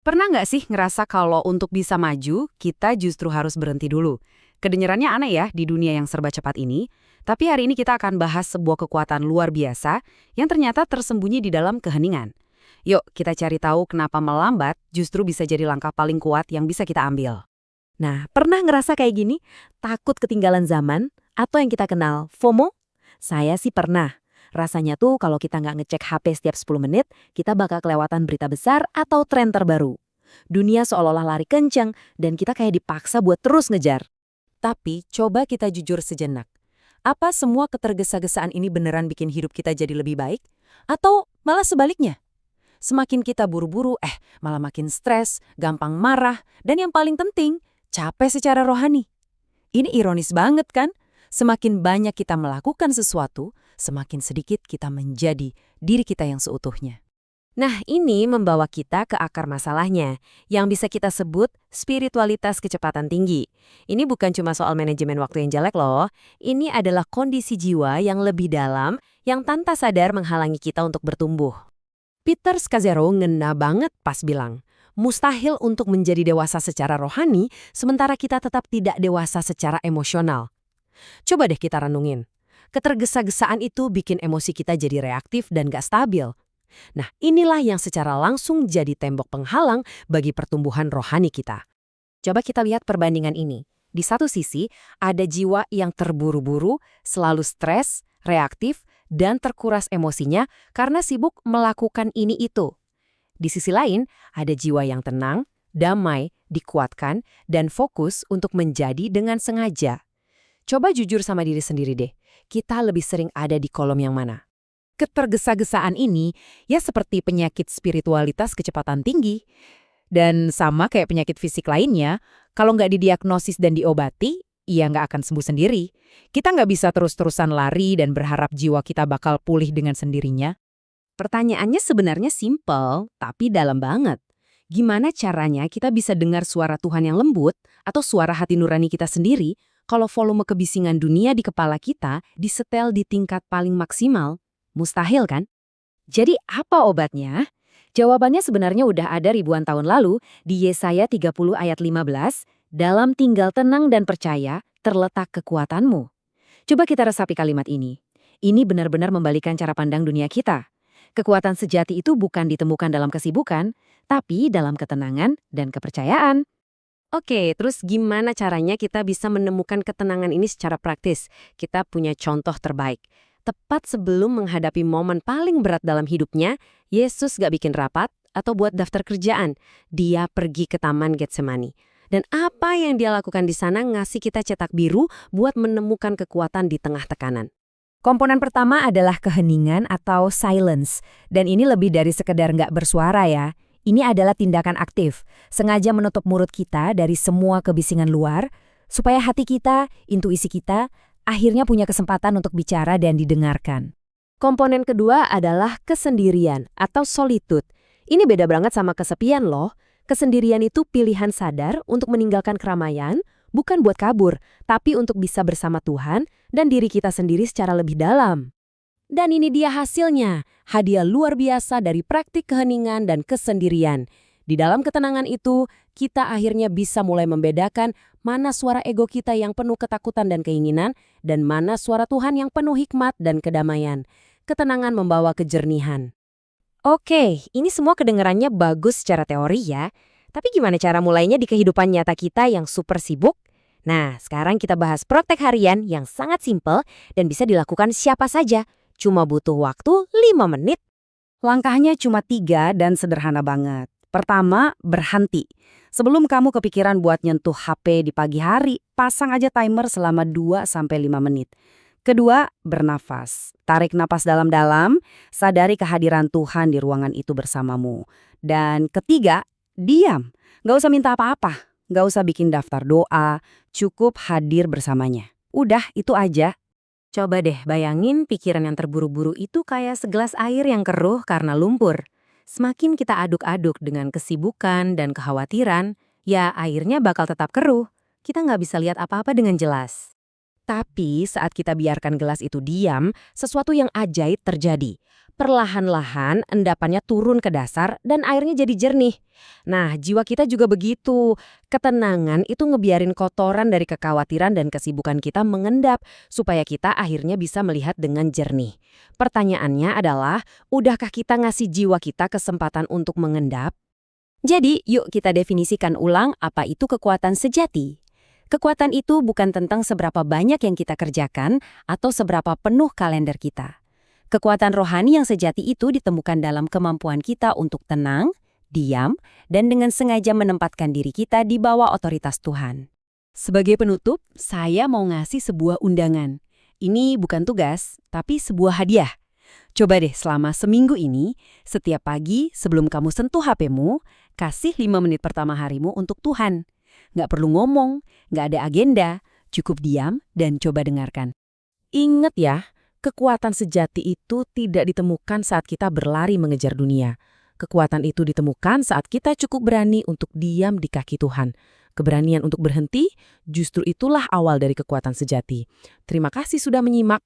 Pernah nggak sih ngerasa kalau untuk bisa maju, kita justru harus berhenti dulu? Kedengarannya aneh ya di dunia yang serba cepat ini, tapi hari ini kita akan bahas sebuah kekuatan luar biasa yang ternyata tersembunyi di dalam keheningan. Yuk, kita cari tahu kenapa melambat justru bisa jadi langkah paling kuat yang bisa kita ambil. Nah, pernah ngerasa kayak gini? Takut ketinggalan zaman? Atau yang kita kenal, FOMO? Saya sih pernah. Rasanya tuh kalau kita nggak ngecek HP setiap 10 menit, kita bakal kelewatan berita besar atau tren terbaru. Dunia seolah-olah lari kencang dan kita kayak dipaksa buat terus ngejar. Tapi coba kita jujur sejenak. Apa semua ketergesa-gesaan ini beneran bikin hidup kita jadi lebih baik? Atau malah sebaliknya? Semakin kita buru-buru, malah makin stres, gampang marah, dan yang paling penting, capek secara rohani. Ini ironis banget kan? Semakin banyak kita melakukan sesuatu, semakin sedikit kita menjadi diri kita yang seutuhnya. Nah, ini membawa kita ke akar masalahnya, yang bisa kita sebut spiritualitas kecepatan tinggi. Ini bukan cuma soal manajemen waktu yang jelek loh, ini adalah kondisi jiwa yang lebih dalam yang tanpa sadar menghalangi kita untuk bertumbuh. Peter Scazzero ngena banget pas bilang, mustahil untuk menjadi dewasa secara rohani, sementara kita tetap tidak dewasa secara emosional. Coba deh kita renungin. Ketergesa-gesaan itu bikin emosi kita jadi reaktif dan gak stabil. Nah, inilah yang secara langsung jadi tembok penghalang bagi pertumbuhan rohani kita. Coba kita lihat perbandingan ini. Di satu sisi, ada jiwa yang terburu-buru, selalu stres, reaktif, dan terkuras emosinya karena sibuk melakukan ini itu. Di sisi lain, ada jiwa yang tenang, damai, dikuatkan, dan fokus untuk menjadi dengan sengaja. Coba jujur sama diri sendiri deh, kita lebih sering ada di kolom yang mana? Ketergesa-gesaan ini ya seperti penyakit spiritualitas kecepatan tinggi. Dan sama kayak penyakit fisik lainnya, kalau nggak didiagnosis dan diobati, ya nggak akan sembuh sendiri. Kita nggak bisa terus-terusan lari dan berharap jiwa kita bakal pulih dengan sendirinya. Pertanyaannya sebenarnya simpel, tapi dalam banget. Gimana caranya kita bisa dengar suara Tuhan yang lembut atau suara hati nurani kita sendiri kalau volume kebisingan dunia di kepala kita disetel di tingkat paling maksimal? Mustahil kan? Jadi apa obatnya? Jawabannya sebenarnya udah ada ribuan tahun lalu di Yesaya 30 ayat 15, dalam tinggal tenang dan percaya terletak kekuatanmu. Coba kita resapi kalimat ini. Ini benar-benar membalikan cara pandang dunia kita. Kekuatan sejati itu bukan ditemukan dalam kesibukan, tapi dalam ketenangan dan kepercayaan. Oke, terus gimana caranya kita bisa menemukan ketenangan ini secara praktis? Kita punya contoh terbaik. Tepat sebelum menghadapi momen paling berat dalam hidupnya, Yesus gak bikin rapat atau buat daftar kerjaan. Dia pergi ke Taman Getsemani. Dan apa yang dia lakukan di sana ngasih kita cetak biru buat menemukan kekuatan di tengah tekanan. Komponen pertama adalah keheningan atau silence. Dan ini lebih dari sekedar nggak bersuara ya. Ini adalah tindakan aktif. Sengaja menutup mulut kita dari semua kebisingan luar, supaya hati kita, intuisi kita, akhirnya punya kesempatan untuk bicara dan didengarkan. Komponen kedua adalah kesendirian atau solitude. Ini beda banget sama kesepian loh. Kesendirian itu pilihan sadar untuk meninggalkan keramaian, bukan buat kabur, tapi untuk bisa bersama Tuhan dan diri kita sendiri secara lebih dalam. Dan ini dia hasilnya, hadiah luar biasa dari praktik keheningan dan kesendirian. Di dalam ketenangan itu, kita akhirnya bisa mulai membedakan mana suara ego kita yang penuh ketakutan dan keinginan, dan mana suara Tuhan yang penuh hikmat dan kedamaian. Ketenangan membawa kejernihan. Oke, ini semua kedengarannya bagus secara teori ya. Tapi gimana cara mulainya di kehidupan nyata kita yang super sibuk? Nah, sekarang kita bahas praktek harian yang sangat simpel dan bisa dilakukan siapa saja. Cuma butuh waktu 5 menit. Langkahnya cuma 3 dan sederhana banget. Pertama, berhenti. Sebelum kamu kepikiran buat nyentuh HP di pagi hari, pasang aja timer selama 2-5 menit. Kedua, bernafas. Tarik napas dalam-dalam, sadari kehadiran Tuhan di ruangan itu bersamamu. Dan ketiga, diam. Gak usah minta apa-apa, gak usah bikin daftar doa, cukup hadir bersamanya. Udah, itu aja. Coba deh bayangin pikiran yang terburu-buru itu kayak segelas air yang keruh karena lumpur. Semakin kita aduk-aduk dengan kesibukan dan kekhawatiran, ya airnya bakal tetap keruh. Kita nggak bisa lihat apa-apa dengan jelas. Tapi saat kita biarkan gelas itu diam, sesuatu yang ajaib terjadi. perlahan-lahan endapannya turun ke dasar dan airnya jadi jernih. Nah, jiwa kita juga begitu. Ketenangan itu ngebiarin kotoran dari kekhawatiran dan kesibukan kita mengendap, supaya kita akhirnya bisa melihat dengan jernih. Pertanyaannya adalah, udahkah kita ngasih jiwa kita kesempatan untuk mengendap? Jadi, yuk kita definisikan ulang apa itu kekuatan sejati. Kekuatan itu bukan tentang seberapa banyak yang kita kerjakan atau seberapa penuh kalender kita. Kekuatan rohani yang sejati itu ditemukan dalam kemampuan kita untuk tenang, diam, dan dengan sengaja menempatkan diri kita di bawah otoritas Tuhan. Sebagai penutup, saya mau ngasih sebuah undangan. Ini bukan tugas, tapi sebuah hadiah. Coba deh selama seminggu ini, setiap pagi sebelum kamu sentuh HP-mu, kasih 5 menit pertama harimu untuk Tuhan. Nggak perlu ngomong, nggak ada agenda, cukup diam dan coba dengarkan. Ingat ya, kekuatan sejati itu tidak ditemukan saat kita berlari mengejar dunia. Kekuatan itu ditemukan saat kita cukup berani untuk diam di kaki Tuhan. Keberanian untuk berhenti, justru itulah awal dari kekuatan sejati. Terima kasih sudah menyimak.